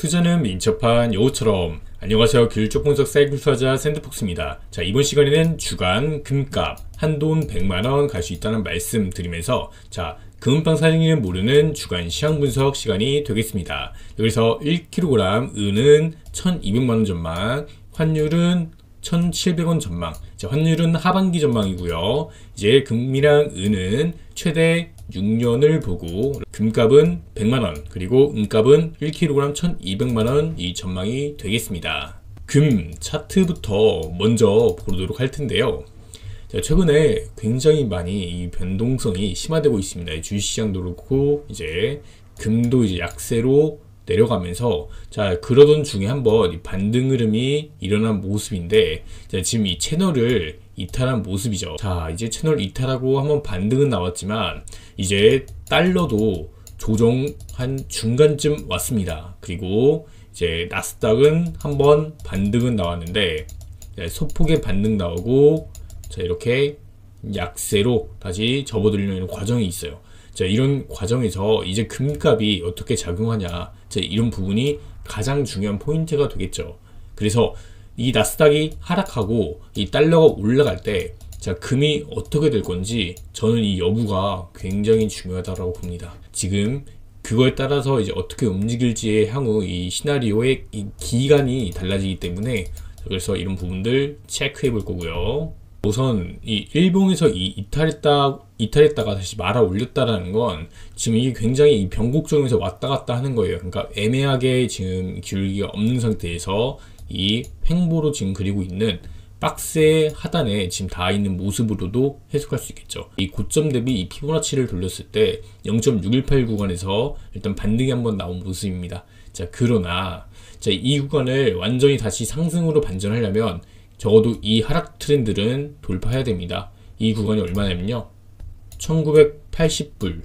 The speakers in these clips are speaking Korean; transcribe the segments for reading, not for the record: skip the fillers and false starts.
투자는 민첩한 여우처럼. 안녕하세요. 기술적 분석 사이클 투자자 샌드폭스입니다. 자, 이번 시간에는 주간 금값 한돈 100만원 갈 수 있다는 말씀 드리면서, 자, 금은방 사장님은 모르는 주간 시황 분석 시간이 되겠습니다. 여기서 1kg 은은 1200만원 전망, 환율은 1700원 전망. 자, 환율은 하반기 전망이고요. 이제 금이랑 은은 최대 6년을 보고 금값은 100만원 그리고 은값은 1kg 1200만원 이 전망이 되겠습니다. 금 차트부터 먼저 보도록 할 텐데요. 자, 최근에 굉장히 많이 이 변동성이 심화되고 있습니다. 주식시장도 그렇고 이제 금도 이제 약세로 내려가면서, 자, 그러던 중에 한번 이 반등 흐름이 일어난 모습인데, 자, 지금 이 채널을 이탈한 모습이죠. 자, 이제 채널 이탈하고 한번 반등은 나왔지만 이제 달러도 조정한 중간쯤 왔습니다. 그리고 이제 나스닥은 한번 반등은 나왔는데, 소폭의 반등 나오고, 자, 이렇게 약세로 다시 접어들리는 과정이 있어요. 자, 이런 과정에서 이제 금값이 어떻게 작용하냐, 자, 이런 부분이 가장 중요한 포인트가 되겠죠. 그래서 이 나스닥이 하락하고 이 달러가 올라갈 때, 자, 금이 어떻게 될 건지 저는 이 여부가 굉장히 중요하다고 봅니다. 지금 그거에 따라서 이제 어떻게 움직일지의 향후 이 시나리오의 이 기간이 달라지기 때문에, 그래서 이런 부분들 체크해 볼 거고요. 우선 이 일봉에서 이탈했다가 다시 말아 올렸다라는 건 지금 이게 굉장히 이 변곡점에서 왔다 갔다 하는 거예요. 그러니까 애매하게 지금 기울기가 없는 상태에서 이 횡보로 지금 그리고 있는 박스의 하단에 지금 닿아 있는 모습으로도 해석할 수 있겠죠. 이 고점 대비 이 피보나치를 돌렸을 때 0.618 구간에서 일단 반등이 한번 나온 모습입니다. 자, 그러나 자, 이 구간을 완전히 다시 상승으로 반전하려면 적어도 이 하락 트렌드는 돌파해야 됩니다. 이 구간이 얼마냐면요, 1980불.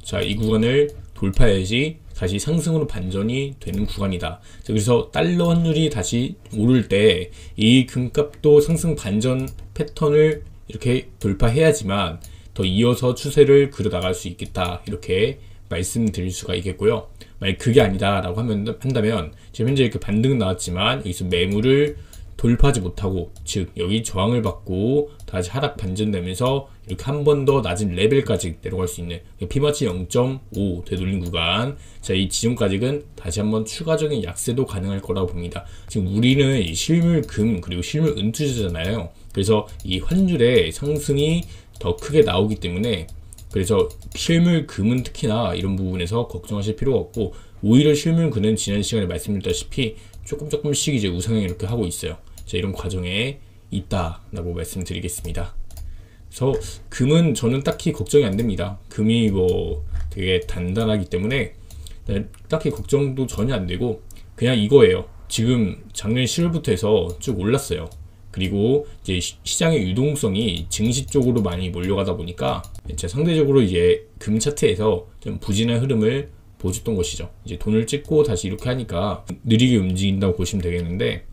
자, 이 구간을 돌파해야지 다시 상승으로 반전이 되는 구간이다. 자, 그래서 달러 환율이 다시 오를 때 이 금값도 상승 반전 패턴을 이렇게 돌파해야지만 더 이어서 추세를 그려 나갈 수 있겠다, 이렇게 말씀드릴 수가 있겠고요. 만약 그게 아니다 라고 한다면 지금 현재 이렇게 반등은 나왔지만 여기서 매물을 돌파하지 못하고, 즉 여기 저항을 받고 다시 하락 반전되면서 이렇게 한 번 더 낮은 레벨까지 내려갈 수 있는 피보나치 0.5 되돌린 구간, 자, 이 지점까지는 다시 한번 추가적인 약세도 가능할 거라고 봅니다. 지금 우리는 이 실물 금 그리고 실물 은 투자잖아요. 그래서 이 환율의 상승이 더 크게 나오기 때문에, 그래서 실물 금은 특히나 이런 부분에서 걱정하실 필요가 없고, 오히려 실물 금은 지난 시간에 말씀드렸다시피 조금씩 이제 우상향 이렇게 하고 있어요. 자, 이런 과정에 있다라고 말씀드리겠습니다. 그래서 금은 저는 딱히 걱정이 안 됩니다. 금이 뭐 되게 단단하기 때문에 딱히 걱정도 전혀 안 되고, 그냥 이거예요. 지금 작년 10월부터 해서 쭉 올랐어요. 그리고 이제 시장의 유동성이 증시 쪽으로 많이 몰려가다 보니까 상대적으로 이제 금 차트에서 좀 부진한 흐름을 보여줬던 것이죠. 이제 돈을 찍고 다시 이렇게 하니까 느리게 움직인다고 보시면 되겠는데,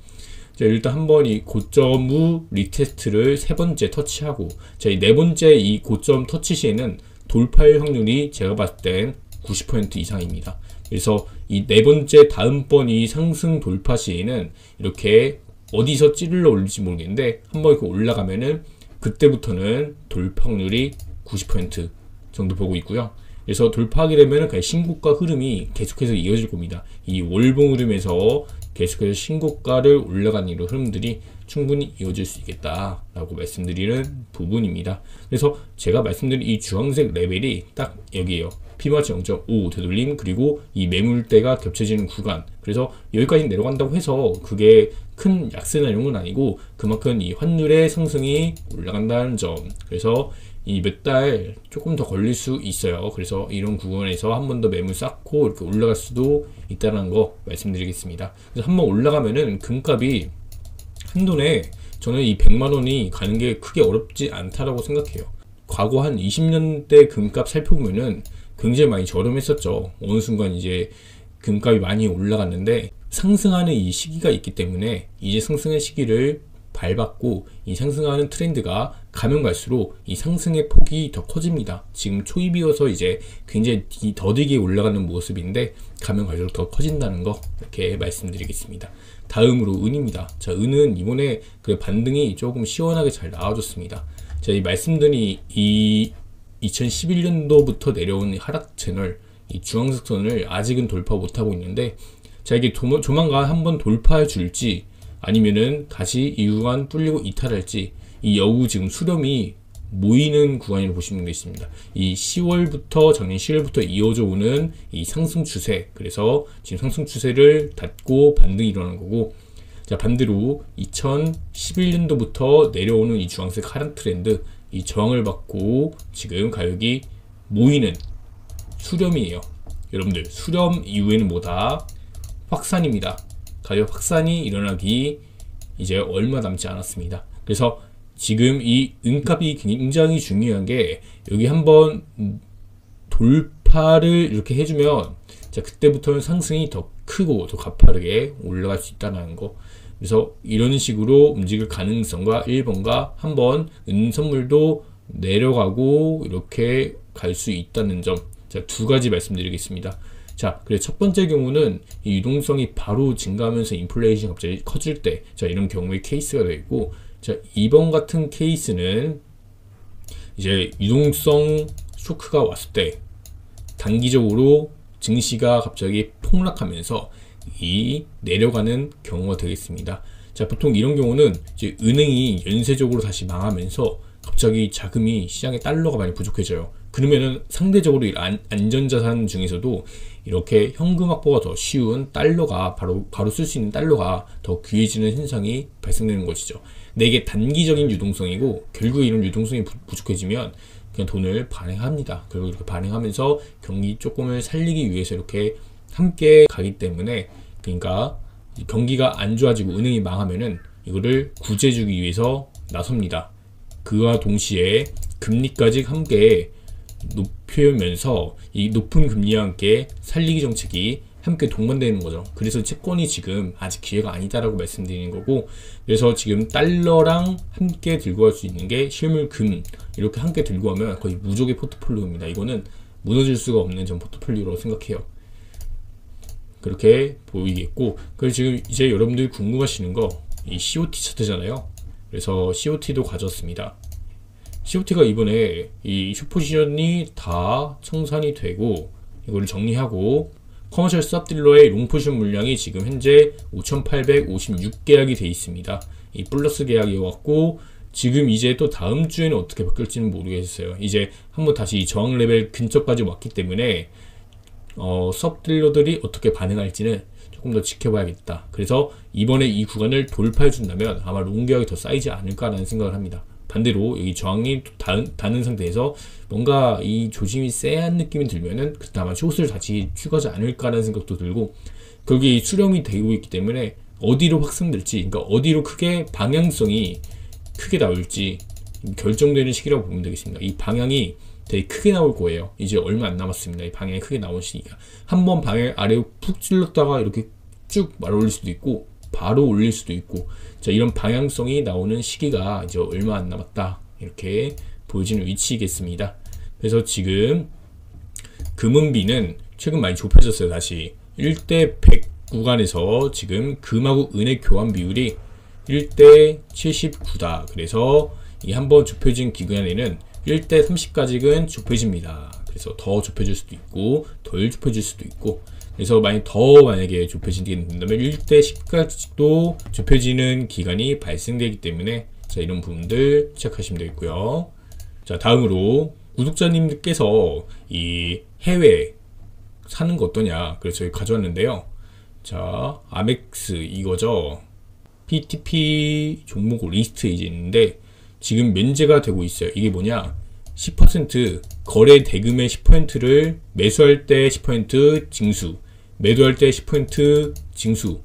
자, 일단 한번 이 고점 후 리테스트를 세 번째 터치하고, 자, 이 네 번째 이 고점 터치 시에는 돌파할 확률이 제가 봤을 땐 90% 이상입니다. 그래서 이 네 번째 다음번 이 상승 돌파 시에는 이렇게 어디서 찌르러 올릴지 모르겠는데 한번 이렇게 올라가면은 그때부터는 돌파 확률이 90% 정도 보고 있고요. 그래서 돌파하게 되면 그냥 신고가 흐름이 계속해서 이어질 겁니다. 이 월봉 흐름에서 계속해서 신고가를 올라가는 이런 흐름들이 충분히 이어질 수 있겠다라고 말씀드리는 부분입니다. 그래서 제가 말씀드린 이 주황색 레벨이 딱 여기에요. 피보나치 0.5 되돌림 그리고 이 매물대가 겹쳐지는 구간. 그래서 여기까지 내려간다고 해서 그게 큰 약세나 이런 건 아니고, 그만큼 이 환율의 상승이 올라간다는 점. 그래서 이 몇 달 조금 더 걸릴 수 있어요. 그래서 이런 구간에서 한 번 더 매물 쌓고 이렇게 올라갈 수도 있다는 거 말씀드리겠습니다. 그래서 한번 올라가면은 금값이 한돈에 저는 이 100만원이 가는 게 크게 어렵지 않다라고 생각해요. 과거 한 20년대 금값 살펴보면은 굉장히 많이 저렴했었죠. 어느 순간 이제 금값이 많이 올라갔는데 상승하는 이 시기가 있기 때문에 이제 상승의 시기를 밟았고 이 상승하는 트렌드가 가면 갈수록 이 상승의 폭이 더 커집니다. 지금 초입이어서 이제 굉장히 더디게 올라가는 모습인데 가면 갈수록 더 커진다는 거 이렇게 말씀드리겠습니다. 다음으로 은입니다. 자, 은은 이번에 그 반등이 조금 시원하게 잘 나와줬습니다. 자, 이 말씀드린 이 2011년도부터 내려온 하락 채널, 이 주황색 선을 아직은 돌파 못하고 있는데, 자, 이게 조만간 한번 돌파해 줄지 아니면은 다시 이 구간 뚫리고 이탈할지, 이 여우 지금 수렴이 모이는 구간이라고 보시면 되겠습니다. 이 10월부터 작년 10월부터 이어져 오는 이 상승 추세, 그래서 지금 상승 추세를 닫고 반등이 일어나는 거고, 자, 반대로 2011년도부터 내려오는 이 주황색 하락 트렌드, 이 저항을 받고 지금 가격이 모이는 수렴이에요. 여러분들, 수렴 이후에는 뭐다? 확산입니다. 가격 확산이 일어나기 이제 얼마 남지 않았습니다. 그래서 지금 이 은값이 굉장히 중요한 게, 여기 한번 돌파를 이렇게 해주면, 자, 그때부터는 상승이 더 크고 더 가파르게 올라갈 수 있다는 거. 그래서 이런 식으로 움직일 가능성과 1번과 한번 은 선물도 내려가고 이렇게 갈 수 있다는 점, 자, 두 가지 말씀드리겠습니다. 자, 그래서 첫 번째 경우는 이 유동성이 바로 증가하면서 인플레이션이 갑자기 커질 때, 자, 이런 경우의 케이스가 되어 있고, 자, 2번 같은 케이스는 이제 유동성 쇼크가 왔을 때 단기적으로 증시가 갑자기 폭락하면서 이 내려가는 경우가 되겠습니다. 자, 보통 이런 경우는 이제 은행이 연쇄적으로 다시 망하면서 갑자기 자금이 시장에 달러가 많이 부족해져요. 그러면은 상대적으로 이 안전자산 중에서도 이렇게 현금 확보가 더 쉬운 달러가 바로 쓸 수 있는 달러가 더 귀해지는 현상이 발생되는 것이죠. 근데 이게 단기적인 유동성이고, 결국 이런 유동성이 부족해지면 그냥 돈을 발행합니다. 그리고 이렇게 발행하면서 경기 조금을 살리기 위해서 이렇게 함께 가기 때문에, 그러니까 경기가 안 좋아지고 은행이 망하면은 이거를 구제해주기 위해서 나섭니다. 그와 동시에 금리까지 함께 높이면서 이 높은 금리와 함께 살리기 정책이 함께 동반되는 거죠. 그래서 채권이 지금 아직 기회가 아니다라고 말씀드리는 거고, 그래서 지금 달러랑 함께 들고 갈 수 있는 게 실물 금, 이렇게 함께 들고 가면 거의 무적의 포트폴리오입니다. 이거는 무너질 수가 없는 전 포트폴리오라고 생각해요. 그렇게 보이겠고, 그리고 지금 이제 여러분들이 궁금하시는 거, 이 COT 차트잖아요. 그래서 COT도 가졌습니다. COT가 이번에 이 숏포지션이 다 청산이 되고, 이거를 정리하고, 커머셜 쌉딜러의 롱포지션 물량이 지금 현재 5,856계약이 되어 있습니다. 이 플러스 계약이어갖고, 지금 이제 또 다음 주에는 어떻게 바뀔지는 모르겠어요. 이제 한번 다시 이 저항 레벨 근처까지 왔기 때문에 섭딜러들이 어떻게 반응할지는 조금 더 지켜봐야겠다. 그래서 이번에 이 구간을 돌파해 준다면 아마 롱 계약이 더 쌓이지 않을까라는 생각을 합니다. 반대로 여기 저항이 닿는 상태에서 뭔가 이 조짐이 쎄한 느낌이 들면은 그때 아마 숏을 다시 추가하지 않을까라는 생각도 들고, 거기 수렴이 되고 있기 때문에 어디로 확산될지, 그러니까 어디로 크게 방향성이 크게 나올지 결정되는 시기라고 보면 되겠습니다. 이 방향이 되게 크게 나올 거예요. 이제 얼마 안 남았습니다. 이 방향이 크게 나온 시기가. 한번 방향 아래로 푹 찔렀다가 이렇게 쭉 말아 올릴 수도 있고, 바로 올릴 수도 있고, 자, 이런 방향성이 나오는 시기가 이제 얼마 안 남았다, 이렇게 보여지는 위치이겠습니다. 그래서 지금 금은비는 최근 많이 좁혀졌어요. 다시 1대 100 구간에서 지금 금하고 은의 교환 비율이 1대 79다. 그래서 이 한번 좁혀진 기간에는 1대 30까지는 좁혀집니다. 그래서 더 좁혀질 수도 있고 덜 좁혀질 수도 있고, 그래서 만약에 좁혀지게 된다면 1대 10까지도 좁혀지는 기간이 발생되기 때문에, 자, 이런 부분들 체크하시면 되겠고요. 자, 다음으로 구독자님들께서 이 해외 사는 거 어떠냐, 그래서 저희 가져왔는데요. 자, 아멕스 이거죠. PTP 종목 리스트에 이제 있는데 지금 면제가 되고 있어요. 이게 뭐냐, 10% 거래 대금의 10%를 매수할 때 10% 징수, 매도할 때 10% 징수,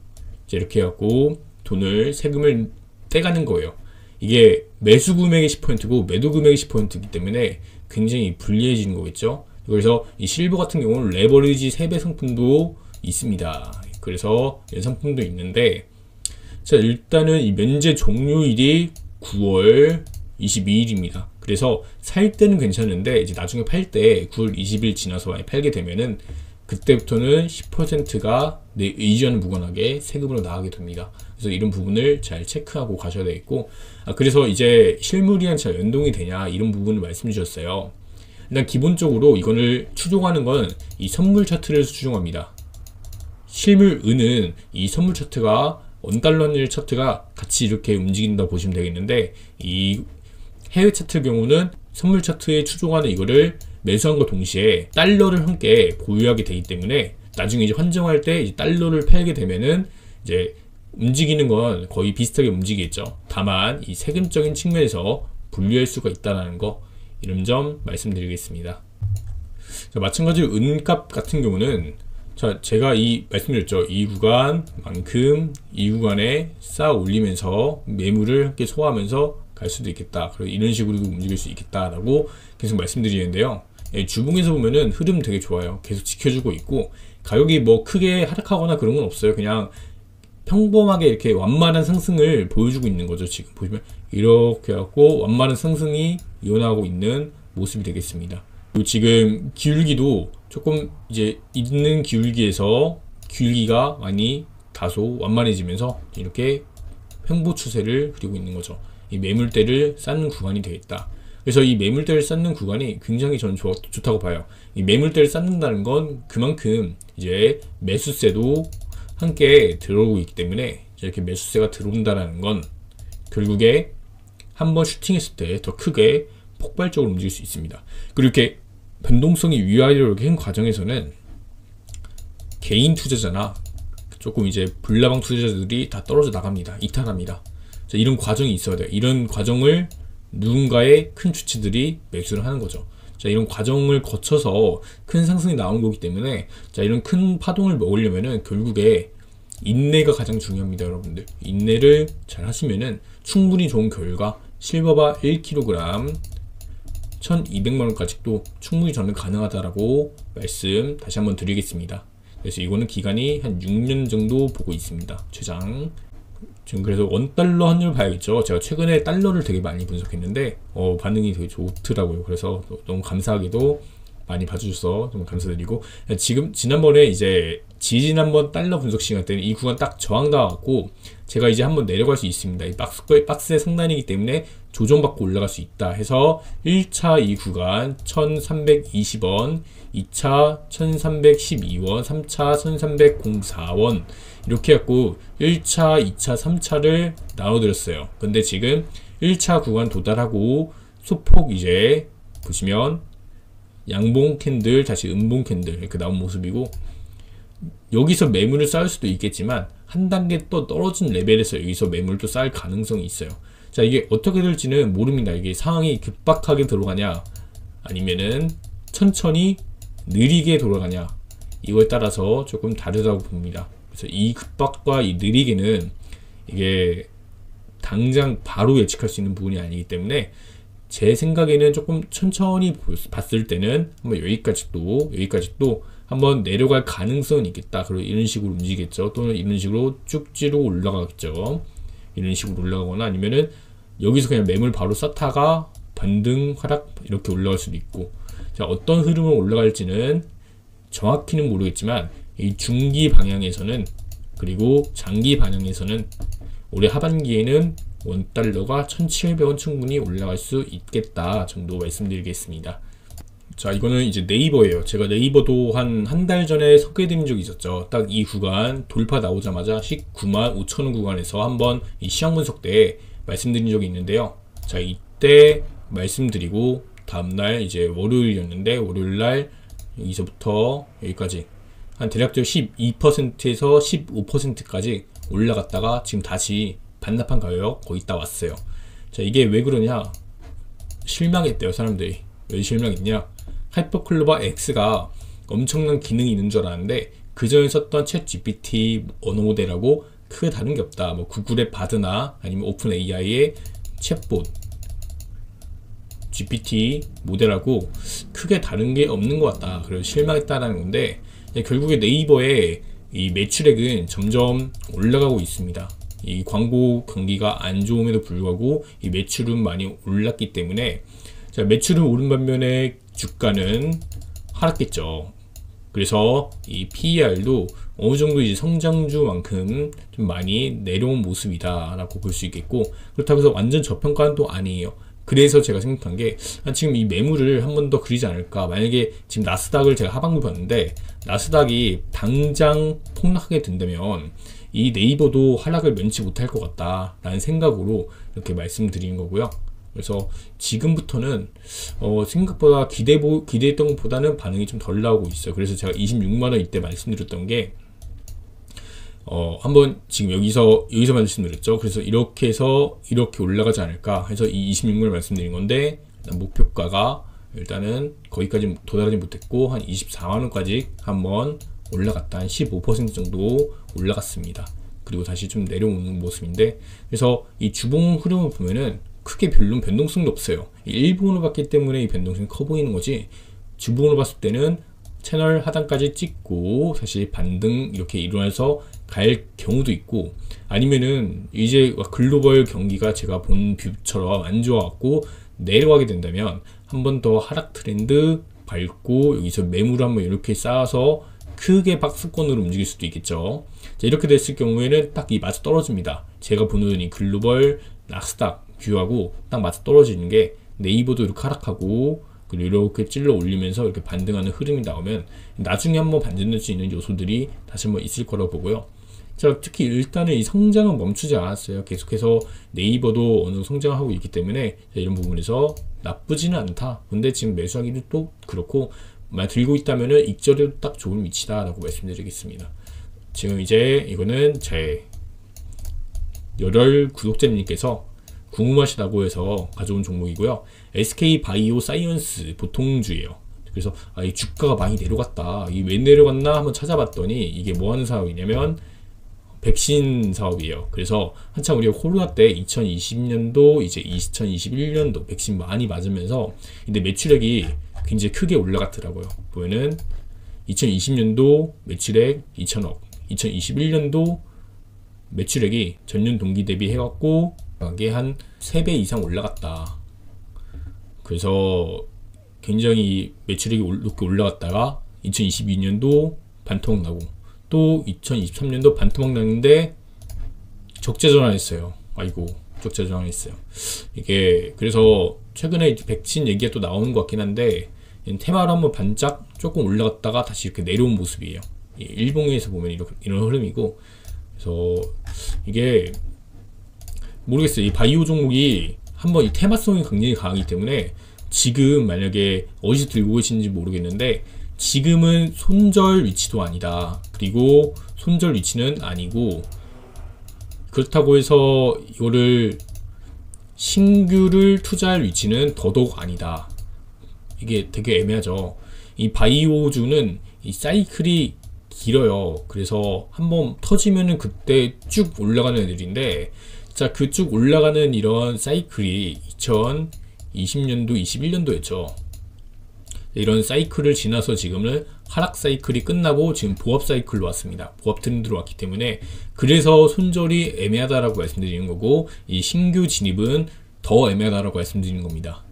이렇게 해갖고 돈을, 세금을 떼가는 거예요. 이게 매수 금액의 10%고 매도 금액의 10%이기 때문에 굉장히 불리해지는 거겠죠. 그래서 이 실버 같은 경우는 레버리지 3배 상품도 있습니다. 그래서 이런 상품도 있는데, 자, 일단은 이 면제 종료일이 9월 22일입니다. 그래서 살 때는 괜찮은데 이제 나중에 팔 때 9월 20일 지나서 많이 팔게 되면은 그때부터는 10%가 내 의지와는 무관하게 세금으로 나가게 됩니다. 그래서 이런 부분을 잘 체크하고 가셔야 되겠고, 그래서 이제 실물이랑 잘 연동이 되냐 이런 부분을 말씀 주셨어요. 일단 기본적으로 이거를 추종하는 건 이 선물 차트를 추종합니다. 실물은은 이 선물 차트가 원달러 환율 차트가 같이 이렇게 움직인다 보시면 되겠는데, 이 해외 차트 경우는 선물 차트에 추종하는 이거를 매수함과 동시에 달러를 함께 보유하게 되기 때문에 나중에 이제 환정할 때 이제 달러를 팔게 되면은 이제 움직이는 건 거의 비슷하게 움직이겠죠. 다만 이 세금적인 측면에서 분리할 수가 있다는 거, 이런 점 말씀드리겠습니다. 자, 마찬가지로 은값 같은 경우는 자, 제가 말씀드렸죠. 이 구간만큼 이 구간에 쌓아 올리면서 매물을 함께 소화하면서 갈 수도 있겠다. 그리고 이런 식으로도 움직일 수 있겠다라고 계속 말씀드리는데요. 주봉에서 보면은 흐름 되게 좋아요. 계속 지켜주고 있고, 가격이 뭐 크게 하락하거나 그런 건 없어요. 그냥 평범하게 이렇게 완만한 상승을 보여주고 있는 거죠. 지금 보시면 이렇게 해갖고 완만한 상승이 이어나가고 있는 모습이 되겠습니다. 그리고 지금 기울기도 조금 이제 있는 기울기에서 기울기가 많이 다소 완만해지면서 이렇게 횡보 추세를 그리고 있는 거죠. 이 매물대를 쌓는 구간이 되겠다. 그래서 이 매물대를 쌓는 구간이 굉장히 저는 좋다고 봐요. 이 매물대를 쌓는다는 건 그만큼 이제 매수세도 함께 들어오고 있기 때문에 이렇게 매수세가 들어온다는 건 결국에 한번 슈팅했을 때 더 크게 폭발적으로 움직일 수 있습니다. 그리고 이렇게 변동성이 위아래로 이렇게 한 과정에서는 개인 투자자나 조금 이제 불나방 투자자들이 다 떨어져 나갑니다. 이탈합니다. 자, 이런 과정이 있어야 돼요. 이런 과정을 누군가의 큰 주치들이 매수를 하는 거죠. 자, 이런 과정을 거쳐서 큰 상승이 나오는 거기 때문에, 자, 이런 큰 파동을 먹으려면은 결국에 인내가 가장 중요합니다, 여러분들. 인내를 잘 하시면은 충분히 좋은 결과, 실버바 1kg 1200만원까지도 충분히 저는 가능하다라고 말씀 다시 한번 드리겠습니다. 그래서 이거는 기간이 한 6년 정도 보고 있습니다. 최장. 지금 그래서 원달러 환율 봐야겠죠. 제가 최근에 달러를 되게 많이 분석했는데 반응이 되게 좋더라고요. 그래서 너무 감사하게도 많이 봐주셔서 너무 감사드리고, 지금 지난번에 이제 지난번 달러 분석 시간 때는 이 구간 딱 저항 나왔고, 제가 이제 한번 내려갈 수 있습니다. 이 박스의 상단이기 때문에 조정받고 올라갈 수 있다 해서 1차 이 구간 1320원, 2차 1312원, 3차 1304원 이렇게 해갖고 1차, 2차, 3차를 나눠드렸어요. 근데 지금 1차 구간 도달하고 소폭 이제 보시면 양봉 캔들, 다시 음봉 캔들 이렇게 나온 모습이고, 여기서 매물을 쌓을 수도 있겠지만 한 단계 또 떨어진 레벨에서 여기서 매물을 또 쌓을 가능성이 있어요. 자, 이게 어떻게 될지는 모릅니다. 이게 상황이 급박하게 들어가냐 아니면은 천천히 느리게 돌아가냐, 이거에 따라서 조금 다르다고 봅니다. 그래서 이 급박과 이 느리게는 이게 당장 바로 예측할 수 있는 부분이 아니기 때문에 제 생각에는 조금 천천히 봤을 때는 한번 여기까지도 한번 내려갈 가능성은 있겠다. 그리고 이런 식으로 움직이겠죠. 또는 이런 식으로 쭉지로 올라가겠죠. 이런 식으로 올라가거나 아니면은 여기서 그냥 매물 바로 쌓다가 반등 하락 이렇게 올라갈 수도 있고, 자, 어떤 흐름으로 올라갈지는 정확히는 모르겠지만 이 중기 방향에서는 그리고 장기 방향에서는 올해 하반기에는 원달러가 1700원 충분히 올라갈 수 있겠다 정도 말씀드리겠습니다. 자, 이거는 이제 네이버예요. 제가 네이버도 한 달 전에 소개해드린 적이 있었죠. 딱 이 구간 돌파 나오자마자 195,000원 구간에서 한번 이 시황 분석 때 말씀드린 적이 있는데요. 자, 이때 말씀드리고 다음날 이제 월요일이었는데 월요일날 여기서부터 여기까지 한 대략적으로 12%에서 15%까지 올라갔다가 지금 다시 반납한 가격 거의 다 왔어요. 자, 이게 왜 그러냐? 실망했대요, 사람들이. 왜 실망했냐? 하이퍼클로바 X가 엄청난 기능이 있는 줄 알았는데 그 전에 썼던 챗 GPT 언어 모델하고 크게 다른 게 없다. 뭐 구글의 바드나 아니면 오픈 AI의 챗봇 GPT 모델하고 크게 다른 게 없는 것 같다. 그래서 실망했다라는 건데, 결국에 네이버의 이 매출액은 점점 올라가고 있습니다. 이 광고 경기가 안 좋음에도 불구하고 이 매출은 많이 올랐기 때문에, 자, 매출은 오른 반면에 주가는 하락했죠. 그래서 이 PER도 어느 정도 이제 성장주만큼 좀 많이 내려온 모습이다라고 볼 수 있겠고, 그렇다고 해서 완전 저평가는 또 아니에요. 그래서 제가 생각한 게 지금 이 매물을 한 번 더 그리지 않을까. 만약에 지금 나스닥을 제가 하반기 봤는데 나스닥이 당장 폭락하게 된다면 이 네이버도 하락을 면치 못할 것 같다라는 생각으로 이렇게 말씀드리는 거고요. 그래서 지금부터는 생각보다 기대했던 것보다는 반응이 좀 덜 나오고 있어요. 그래서 제가 26만원 이때 말씀드렸던 게 한번 지금 여기서 말씀드렸죠. 그래서 이렇게 해서 이렇게 올라가지 않을까 해서 이 26만원 말씀드린 건데, 목표가가 일단은 거기까지 도달하지 못했고 한 24만원까지 한번 올라갔다. 한 15% 정도 올라갔습니다. 그리고 다시 좀 내려오는 모습인데, 그래서 이 주봉 흐름을 보면은 크게 별로 변동성도 없어요. 일봉으로 봤기 때문에 이 변동성이 커 보이는 거지, 주봉으로 봤을 때는 채널 하단까지 찍고 다시 반등 이렇게 일어나서 갈 경우도 있고, 아니면은 이제 글로벌 경기가 제가 본 뷰처럼 안 좋아갖고 내려가게 된다면 한 번 더 하락 트렌드 밟고 여기서 매물을 한번 이렇게 쌓아서 크게 박스권으로 움직일 수도 있겠죠. 자, 이렇게 됐을 경우에는 딱 이 맞아 떨어집니다. 제가 보는 이 글로벌 나스닥 뷰하고 딱 맞아 떨어지는 게, 네이버도 이렇게 하락하고 그리고 이렇게 찔러 올리면서 이렇게 반등하는 흐름이 나오면 나중에 한번 반전될 수 있는 요소들이 다시 한번 있을 거라고 보고요. 자, 특히 일단은 이 성장은 멈추지 않았어요. 계속해서 네이버도 어느 정도 성장을 하고 있기 때문에 이런 부분에서 나쁘지는 않다. 근데 지금 매수하기도 또 그렇고, 만약 들고 있다면은 익절에도 딱 좋은 위치다라고 말씀드리겠습니다. 지금 이제 이거는 제 열혈 구독자님께서 궁금하시다고 해서 가져온 종목이고요. SK 바이오 사이언스 보통주예요. 그래서 이 주가가 많이 내려갔다. 이게 왜 내려갔나 한번 찾아봤더니 이게 뭐 하는 사업이냐면 백신 사업이에요. 그래서 한참 우리가 코로나 때 2020년도 이제 2021년도 백신 많이 맞으면서 근데 매출액이 굉장히 크게 올라갔더라고요. 보면은 2020년도 매출액 2천억, 2021년도 매출액이 전년 동기 대비 해갖고 이게 한 3배 이상 올라갔다. 그래서 굉장히 매출액이 높게 올라갔다가 2022년도 반토막 나고 또 2023년도 반토막 났는데 적재 전환했어요. 아이고, 적재 전환했어요. 이게 그래서 최근에 백신 얘기가 또 나오는 것 같긴 한데, 테마로 한번 반짝 조금 올라갔다가 다시 이렇게 내려온 모습이에요. 일봉에서 보면 이런 흐름이고, 그래서 이게 모르겠어요. 이 바이오 종목이 한번 이 테마성이 굉장히 강하기 때문에 지금 만약에 어디서 들고 계신지 모르겠는데, 지금은 손절 위치도 아니다. 그리고 손절 위치는 아니고, 그렇다고 해서 이거를 신규를 투자할 위치는 더더욱 아니다. 이게 되게 애매하죠. 이 바이오주는 이 사이클이 길어요. 그래서 한번 터지면은 그때 쭉 올라가는 애들인데, 자, 그 쭉 올라가는 이런 사이클이 2020년도, 21년도였죠. 이런 사이클을 지나서 지금은 하락 사이클이 끝나고 지금 보합 사이클로 왔습니다. 보합 트렌드로 왔기 때문에, 그래서 손절이 애매하다라고 말씀드리는 거고, 이 신규 진입은 더 애매하다라고 말씀드리는 겁니다.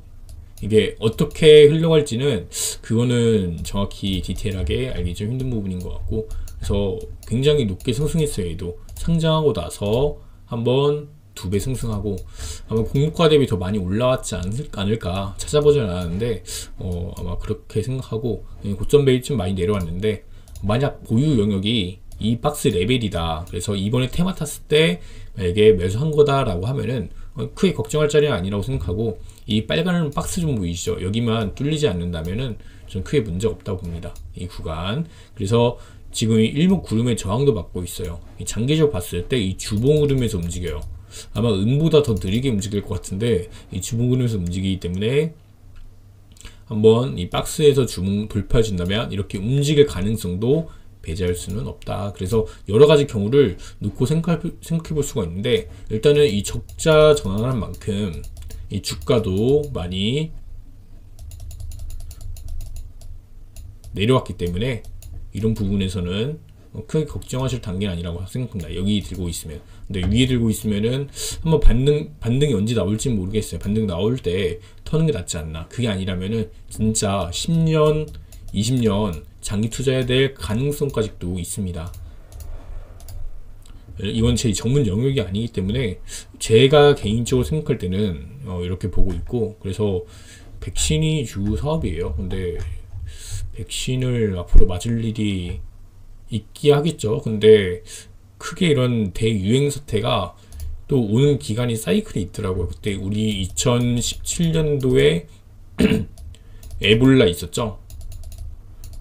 이게 어떻게 흘러갈지는 그거는 정확히 디테일하게 알기 좀 힘든 부분인 것 같고, 그래서 굉장히 높게 상승했어요. 얘도 상장하고 나서 한번 2배 상승하고 아마 공모가 대비 더 많이 올라왔지 않을까 찾아보진 않았는데, 아마 그렇게 생각하고 고점 베이스 좀 많이 내려왔는데, 만약 보유 영역이 이 박스 레벨이다. 그래서 이번에 테마 탔을 때 만약에 매수한 거다라고 하면은 크게 걱정할 자리는 아니라고 생각하고, 이 빨간 박스 좀 보이시죠? 여기만 뚫리지 않는다면은 좀 크게 문제가 없다고 봅니다. 이 구간. 그래서 지금 이 일목구름의 저항도 받고 있어요. 장기적으로 봤을 때 이 주봉 흐름에서 움직여요. 아마 은보다 더 느리게 움직일 것 같은데 이 주봉 흐름에서 움직이기 때문에 한번 이 박스에서 주봉 돌파해준다면 이렇게 움직일 가능성도 배제할 수는 없다. 그래서 여러 가지 경우를 놓고 생각해 볼 수가 있는데, 일단은 이 적자 전환한 만큼 이 주가도 많이 내려왔기 때문에 이런 부분에서는 크게 걱정하실 단계는 아니라고 생각합니다. 여기 들고 있으면. 근데 위에 들고 있으면은 한번 반등이 언제 나올지 모르겠어요. 반등 나올 때 터는 게 낫지 않나. 그게 아니라면은 진짜 10년, 20년 장기 투자해야 될 가능성까지도 있습니다. 이건 제 전문 영역이 아니기 때문에 제가 개인적으로 생각할 때는 이렇게 보고 있고, 그래서 백신이 주 사업이에요. 근데 백신을 앞으로 맞을 일이 있기 하겠죠. 근데 크게 이런 대유행 사태가 또 오는 기간이 사이클이 있더라고요. 그때 우리 2017년도에 에볼라 있었죠.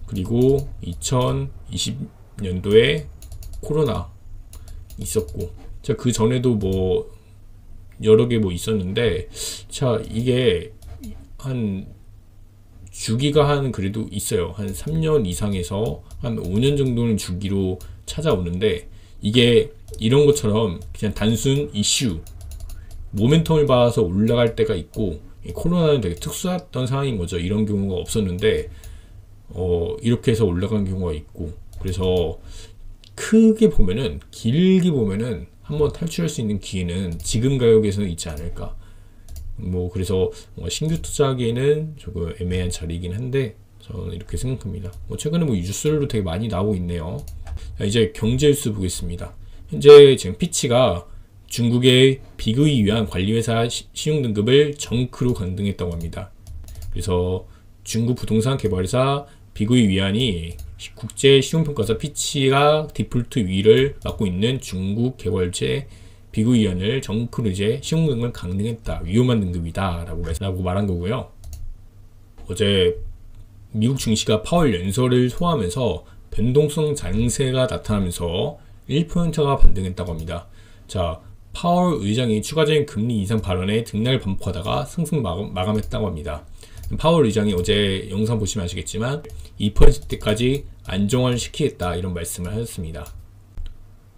그리고 2020년도에 코로나 있었고, 자, 그 전에도 뭐 여러 개 뭐 있었는데, 자, 이게 한 주기가 한 그래도 있어요. 한 3년 이상에서 한 5년 정도는 주기로 찾아오는데, 이게 이런 것처럼 그냥 단순 이슈 모멘텀을 봐서 올라갈 때가 있고, 코로나는 되게 특수했던 상황인 거죠. 이런 경우가 없었는데 이렇게 해서 올라간 경우가 있고, 그래서 크게 보면은, 길게 보면은 한번 탈출할 수 있는 기회는 지금 가격에서는 있지 않을까. 뭐 그래서 신규 투자하기에는 조금 애매한 자리이긴 한데 저는 이렇게 생각합니다. 최근에 뭐 뉴스들도 되게 많이 나오고 있네요. 자, 이제 경제 뉴스 보겠습니다. 현재 지금 피치가 중국의 비그에 위한 관리회사 신용등급을 정크로 강등했다고 합니다. 그래서 중국 부동산 개발회사 비그에 위안이 국제 신용평가사 피치가 디폴트 위를 맡고 있는 중국 개발체 비그에 위안을 정크로 이제 신용등급을 강등했다. 위험한 등급이다 라고 말한 거고요. 어제 미국 증시가 파월 연설을 소화하면서 변동성 장세가 나타나면서 1%가 반등했다고 합니다. 자, 파월 의장이 추가적인 금리 인상 발언에 등락을 반복하다가 상승 마감했다고 합니다. 파월 의장이 어제 영상 보시면 아시겠지만 2%대까지 안정화시키겠다 이런 말씀을 하셨습니다.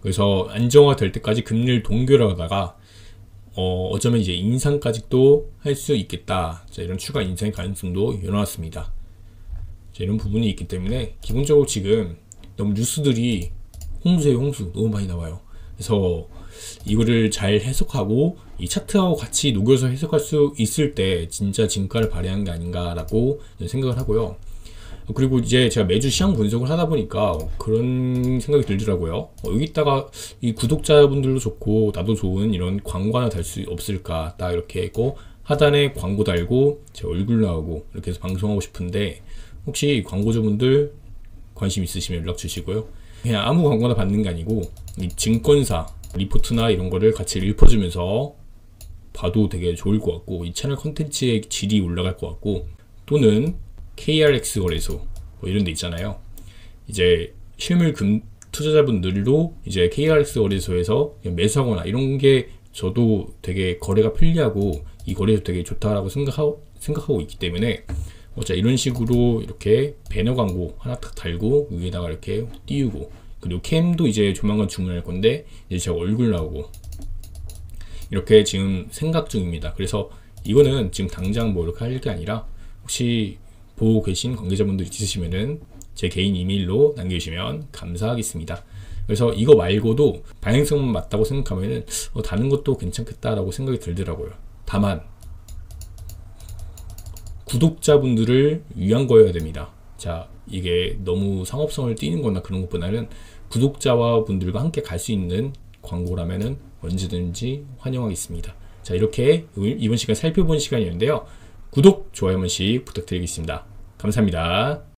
그래서 안정화 될 때까지 금리를 동결하다가 어쩌면 이제 인상까지도 할 수 있겠다. 자, 이런 추가 인상의 가능성도 열어놨습니다. 자, 이런 부분이 있기 때문에 기본적으로 지금 너무 뉴스들이 홍수예요. 홍수 너무 많이 나와요. 그래서 이거를 잘 해석하고 이 차트하고 같이 녹여서 해석할 수 있을 때 진짜 진가를 발휘하는 게 아닌가라고 생각을 하고요. 그리고 이제 제가 매주 시장 분석을 하다 보니까 그런 생각이 들더라고요. 여기다가 이 구독자분들도 좋고 나도 좋은 이런 광고 하나 달 수 없을까. 딱 이렇게 했고 하단에 광고 달고 제 얼굴 나오고 이렇게 해서 방송하고 싶은데, 혹시 광고주분들 관심 있으시면 연락 주시고요. 그냥 아무 광고나 받는 게 아니고 이 증권사 리포트나 이런 거를 같이 읽어주면서 봐도 되게 좋을 것 같고, 이 채널 컨텐츠의 질이 올라갈 것 같고, 또는 KRX 거래소 뭐 이런 데 있잖아요. 이제 실물 투자자분들도 이제 KRX 거래소에서 매수하거나 이런 게 저도 되게 거래가 편리하고 이 거래소 되게 좋다라고 생각하고 있기 때문에 자, 이런 식으로 이렇게 배너 광고 하나 딱 달고 위에다가 이렇게 띄우고, 그리고 캠도 이제 조만간 주문할 건데 이제 제 얼굴 나오고 이렇게 지금 생각 중입니다. 그래서 이거는 지금 당장 뭐 이렇게 할 게 아니라, 혹시 보고 계신 관계자분들 있으시면은 제 개인 이메일로 남겨주시면 감사하겠습니다. 그래서 이거 말고도 방향성만 맞다고 생각하면은 다른 것도 괜찮겠다라고 생각이 들더라고요. 다만 구독자분들을 위한 거여야 됩니다. 자, 이게 너무 상업성을 띠는 거나 그런 것보다는 구독자와 분들과 함께 갈 수 있는 광고라면은 언제든지 환영하겠습니다. 자, 이렇게 이번 시간 살펴본 시간이었는데요. 구독, 좋아요 한 번씩 부탁드리겠습니다. 감사합니다.